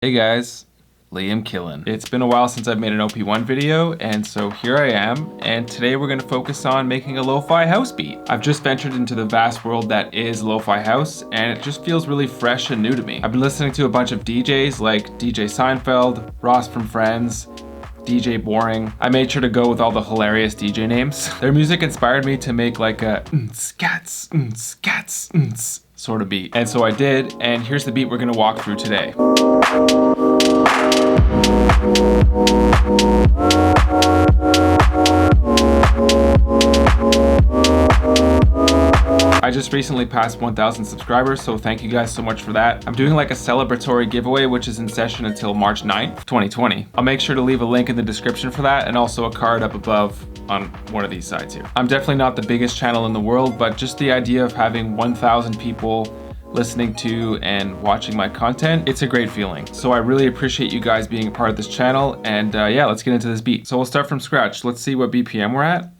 Hey guys, Liam Killen. It's been a while since I've made an OP1 video, and so here I am, and today we're going to focus on making a Lofi House beat. I've just ventured into the vast world that is Lofi House, and it just feels really fresh and new to me. I've been listening to a bunch of DJs like DJ Seinfeld, Ross from Friends, DJ Boring. I made sure to go with all the hilarious DJ names. Their music inspired me to make like a scats, sort of beat. And so I did, and here's the beat we're gonna walk through today. I just recently passed 1,000 subscribers, so thank you guys so much for that. I'm doing like a celebratory giveaway, which is in session until March 9th, 2020. I'll make sure to leave a link in the description for that, and also a card up above on one of these sides here. I'm definitely not the biggest channel in the world, but just the idea of having 1,000 people listening to and watching my content, it's a great feeling. So I really appreciate you guys being a part of this channel, and yeah, let's get into this beat. So we'll start from scratch. Let's see what BPM we're at.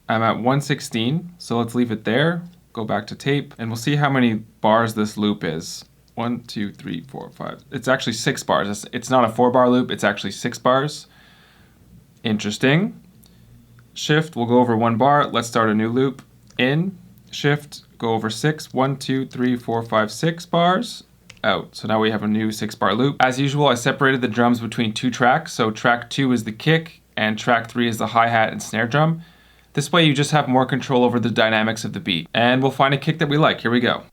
I'm at 116, so let's leave it there. Go back to tape, and we'll see how many bars this loop is. 1, 2, 3, 4, 5. It's actually 6 bars. It's not a 4-bar loop, it's actually 6 bars. Interesting. Shift, we'll go over 1 bar. Let's start a new loop. In, shift, go over 6. 1, 2, 3, 4, 5, 6 bars. Out. So now we have a new 6-bar loop. As usual, I separated the drums between 2 tracks. So track 2 is the kick, and track 3 is the hi-hat and snare drum. This way you just have more control over the dynamics of the beat. And we'll find a kick that we like. Here we go.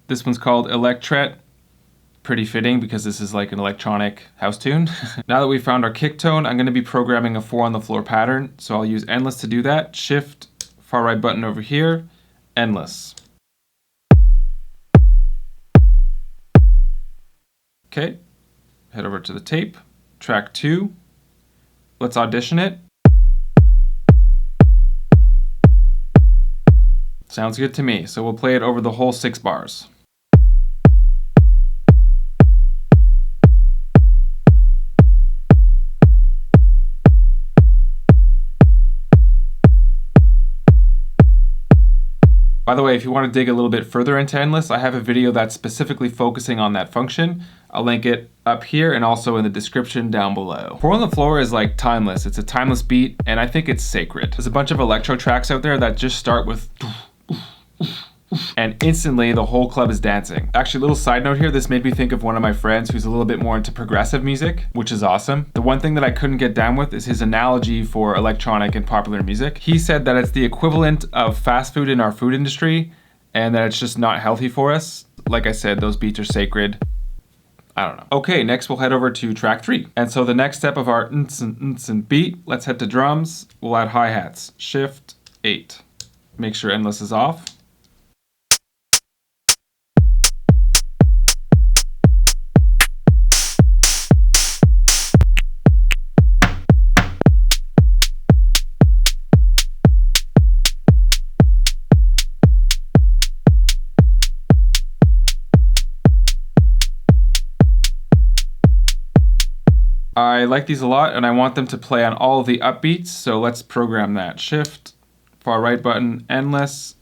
This one's called Electret. Pretty fitting because this is like an electronic house tune. Now that we've found our kick tone, I'm going to be programming a 4 on the floor pattern. So I'll use endless to do that. Shift, far right button over here, endless. Okay, head over to the tape, track 2. Let's audition it. Sounds good to me. So we'll play it over the whole 6 bars. By the way, if you want to dig a little bit further into endless, I have a video that's specifically focusing on that function. I'll link it up here and also in the description down below. 4 on the floor is like timeless. It's a timeless beat, and I think it's sacred. There's a bunch of electro tracks out there that just start with and instantly the whole club is dancing. Actually, a little side note here, this made me think of one of my friends who's a little bit more into progressive music, which is awesome. The one thing that I couldn't get down with is his analogy for electronic and popular music. He said that it's the equivalent of fast food in our food industry, and that it's just not healthy for us. Like I said, those beats are sacred. I don't know. Okay, next we'll head over to track 3. And so the next step of our beat, let's head to drums. We'll add hi-hats. Shift 8. Make sure endless is off. I like these a lot, and I want them to play on all of the upbeats, so let's program that. Shift, far right button, endless,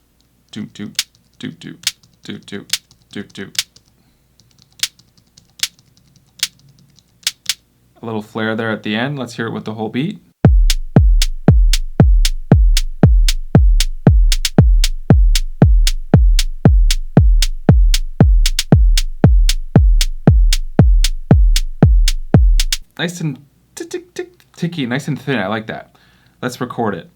doop doop, doop doop, doop doop, doop doop. A little flare there at the end. Let's hear it with the whole beat. Nice and ticky, nice and thin. I like that. Let's record it.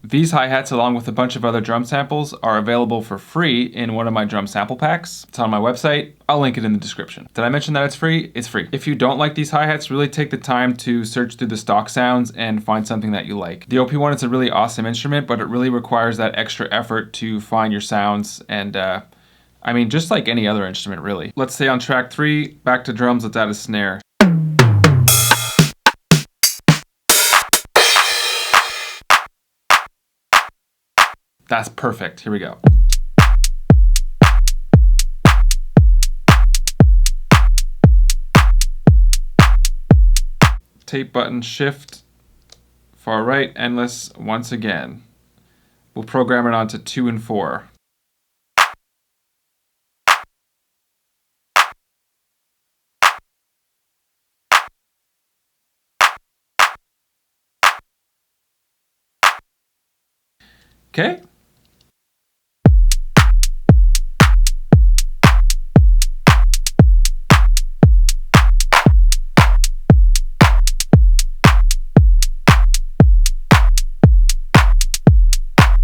These hi-hats, along with a bunch of other drum samples, are available for free in one of my drum sample packs. It's on my website. I'll link it in the description. Did I mention that it's free? It's free. If you don't like these hi-hats, really take the time to search through the stock sounds and find something that you like. The OP1 is a really awesome instrument, but it really requires that extra effort to find your sounds, and I mean, just like any other instrument, really. Let's stay on track 3, back to drums, let's add a snare. That's perfect. Here we go. Tape button, shift, far right, endless once again. We'll program it onto 2 and 4. Okay.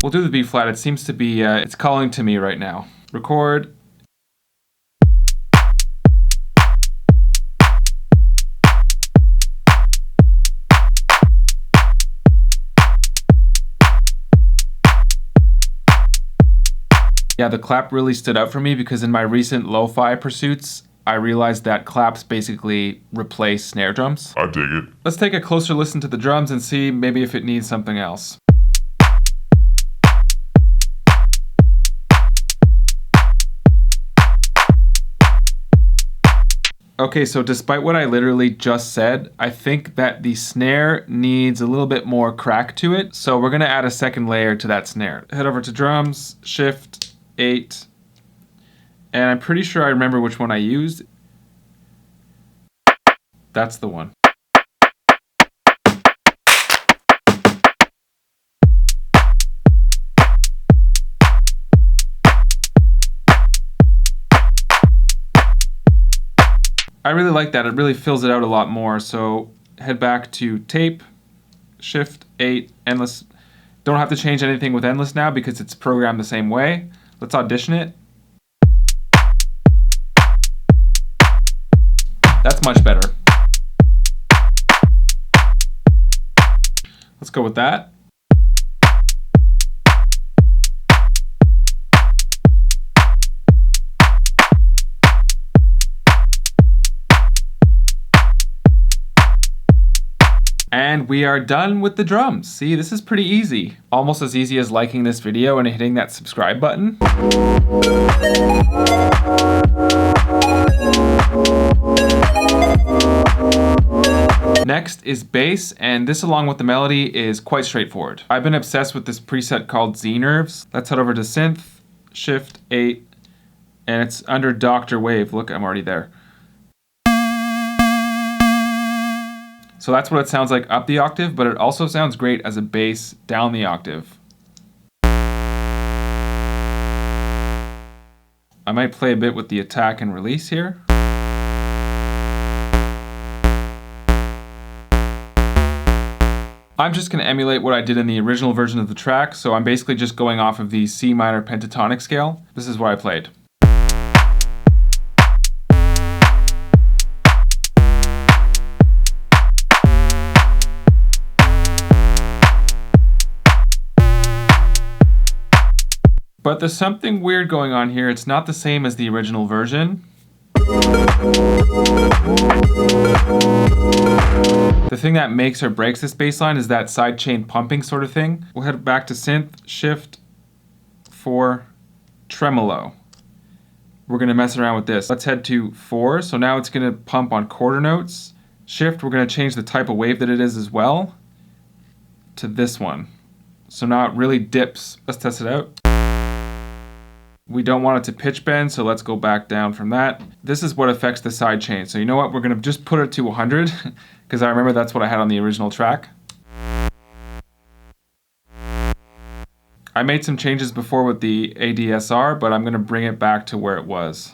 We'll do the B flat. It seems to be, it's calling to me right now. Record. Yeah, the clap really stood out for me because in my recent lo-fi pursuits, I realized that claps basically replace snare drums. I dig it. Let's take a closer listen to the drums and see maybe if it needs something else. Okay, so despite what I literally just said, I think that the snare needs a little bit more crack to it. So we're gonna add a second layer to that snare. Head over to drums, shift, 8. And I'm pretty sure I remember which one I used. That's the one. I really like that. It really fills it out a lot more. So head back to tape, shift, 8, endless. Don't have to change anything with endless now because it's programmed the same way. Let's audition it. That's much better. Let's go with that. And we are done with the drums. See, this is pretty easy. Almost as easy as liking this video and hitting that subscribe button. Next is bass, and this along with the melody is quite straightforward. I've been obsessed with this preset called Z Nerves. Let's head over to synth, shift, 8, and it's under Dr. Wave. Look, I'm already there. So that's what it sounds like up the octave, but it also sounds great as a bass down the octave. I might play a bit with the attack and release here. I'm just going to emulate what I did in the original version of the track, so I'm basically just going off of the C minor pentatonic scale. This is what I played. But there's something weird going on here. It's not the same as the original version. The thing that makes or breaks this bass line is that sidechain pumping sort of thing. We'll head back to synth, shift, 4, tremolo. We're gonna mess around with this. Let's head to 4. So now it's gonna pump on quarter notes. Shift, we're gonna change the type of wave that it is as well to this one. So now it really dips. Let's test it out. We don't want it to pitch bend, so let's go back down from that. This is what affects the side chain. So you know what, we're gonna just put it to 100 because I remember that's what I had on the original track. I made some changes before with the ADSR, but I'm gonna bring it back to where it was.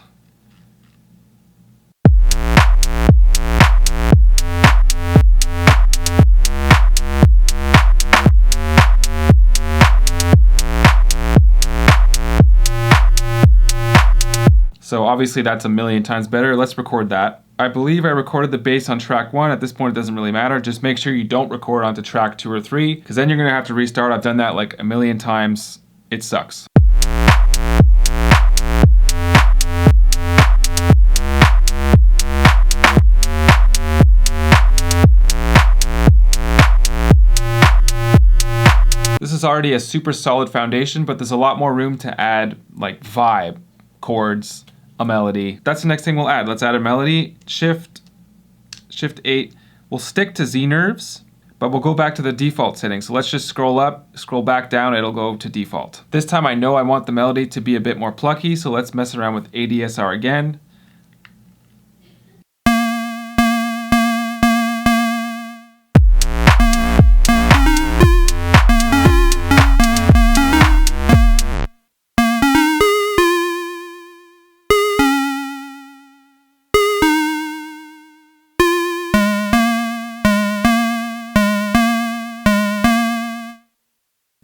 So obviously that's a million times better. Let's record that. I believe I recorded the bass on track 1. At this point, it doesn't really matter. Just make sure you don't record onto track 2 or 3, because then you're gonna have to restart. I've done that like a million times. It sucks. This is is already a super solid foundation, but there's a lot more room to add like vibe, chords, a melody. That's the next thing we'll add. Let's add a melody. Shift 8. We'll stick to Z nerves, but we'll go back to the default settings. So let's just scroll up, scroll back down, it'll go to default. This time I know I want the melody to be a bit more plucky, so let's mess around with ADSR again.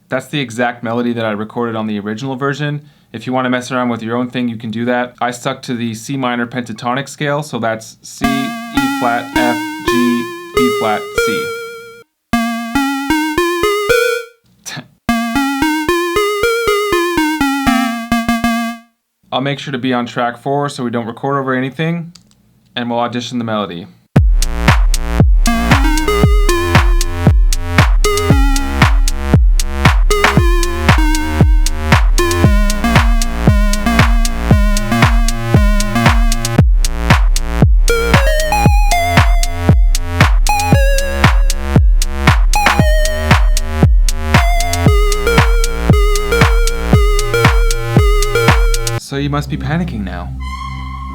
That's the exact melody that I recorded on the original version. If you want to mess around with your own thing, you can do that. I stuck to the C minor pentatonic scale, so that's C, E flat, F, G, B flat, C. I'll make sure to be on track 4 so we don't record over anything, and we'll audition the melody. So you must be panicking now.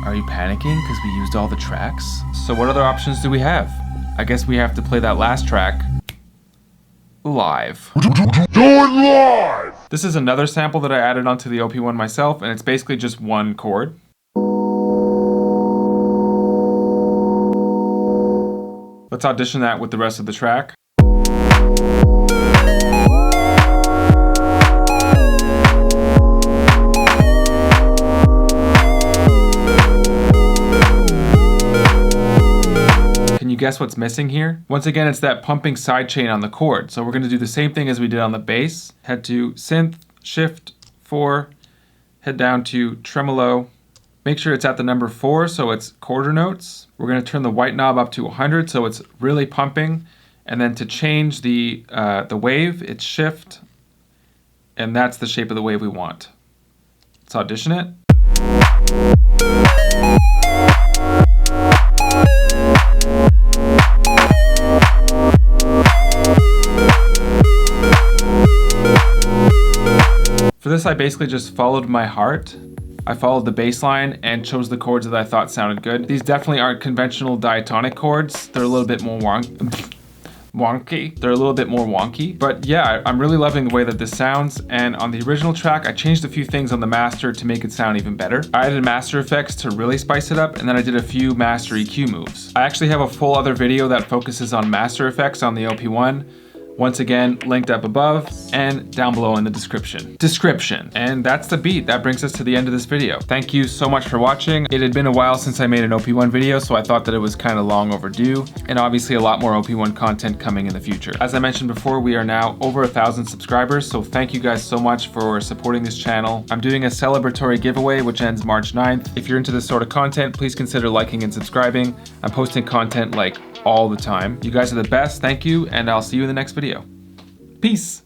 Are you panicking because we used all the tracks? So what other options do we have? I guess we have to play that last track live. Do it live! This is another sample that I added onto the OP1 myself, and it's basically just one chord. Let's audition that with the rest of the track. Can you guess what's missing here? Once again, it's that pumping sidechain on the chord. So we're going to do the same thing as we did on the bass. Head to Synth, Shift 4, head down to Tremolo. Make sure it's at the number 4 so it's quarter notes. We're going to turn the white knob up to 100 so it's really pumping. And then to change the wave, it's Shift, and that's the shape of the wave we want. Let's audition it. For this, I basically just followed my heart. I followed the bass line and chose the chords that I thought sounded good. These definitely aren't conventional diatonic chords. They're a little bit more wonky. They're a little bit more wonky. But yeah, I'm really loving the way that this sounds. And on the original track, I changed a few things on the master to make it sound even better. I added master effects to really spice it up, and then I did a few master EQ moves. I actually have a full other video that focuses on master effects on the OP1. Once again, linked up above and down below in the description. And that's the beat. That brings us to the end of this video. Thank you so much for watching. It had been a while since I made an OP1 video, so I thought that it was kind of long overdue, and obviously a lot more OP1 content coming in the future. As I mentioned before, we are now over 1,000 subscribers, so thank you guys so much for supporting this channel. I'm doing a celebratory giveaway, which ends March 9th. If you're into this sort of content, please consider liking and subscribing. I'm posting content like all the time. You guys are the best. Thank you, and I'll see you in the next video. Peace.